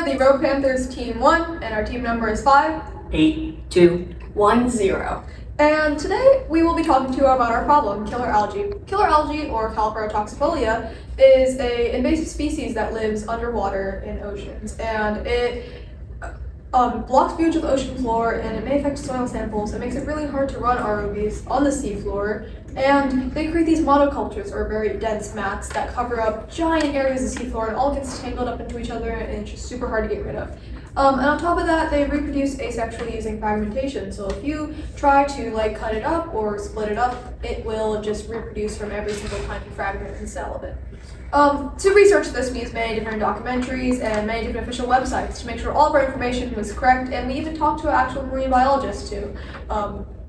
are the RoboPanthers Team 1, and our team number is 5, 8, 2, 1, 0. And today we will be talking to you about our problem, killer algae. Killer algae, or Caliprotoxifolia, is an invasive species that lives underwater in oceans, and it blocks views of the ocean floor, and it may affect soil samples. It makes it really hard to run ROVs on the seafloor, and they create these monocultures, or very dense mats, that cover up giant areas of the seafloor, and all gets tangled up into each other, and it's just super hard to get rid of. And on top of that, they reproduce asexually using fragmentation. So if you try to cut it up or split it up, it will just reproduce from every single tiny fragment and cell of it. To research this, we used many different documentaries and many different official websites to make sure all of our information was correct, and we even talked to an actual marine biologist to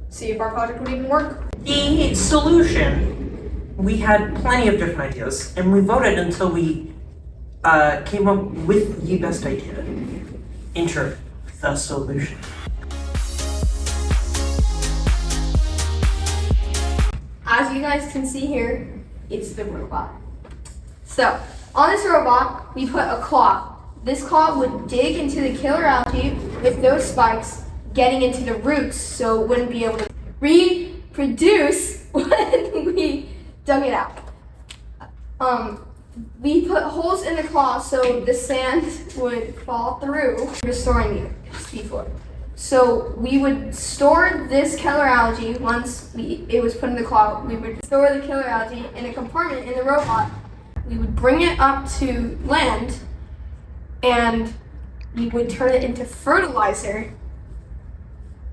see if our project would even work. The solution, we had plenty of different ideas, and we voted until we came up with the best idea. Enter the solution. As you guys can see here, it's the robot. So, on this robot, we put a claw. This claw would dig into the killer algae with those spikes getting into the roots, so it wouldn't be able to reproduce when we dug it out. We put holes in the claw so the sand would fall through, restoring the seafloor. So we would store this killer algae once it was put in the claw. We would store the killer algae in a compartment in the robot. We would bring it up to land, and we would turn it into fertilizer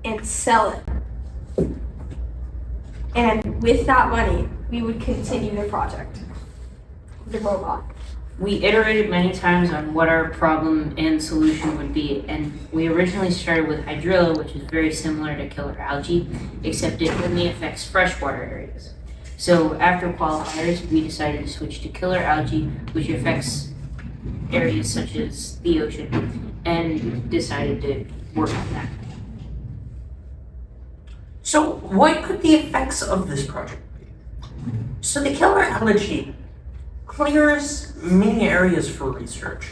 and sell it. And with that money, we would continue the project. The robot. We iterated many times on what our problem and solution would be, and we originally started with hydrilla, which is very similar to killer algae, except it only affects freshwater areas. So after qualifiers, we decided to switch to killer algae, which affects areas such as the ocean, and decided to work on that. So what could the effects of this project be? So the killer algae clears many areas for research,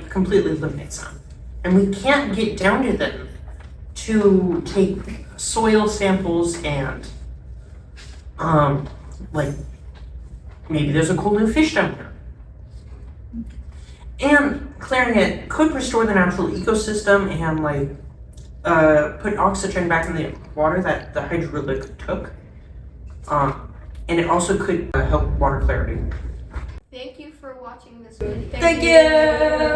completely eliminates them. And we can't get down to them to take soil samples and, maybe there's a cool new fish down there. And clearing it could restore the natural ecosystem and, put oxygen back in the water that the hydrilla took. And it also could help water clarity. Thank you for watching this video. Thank you!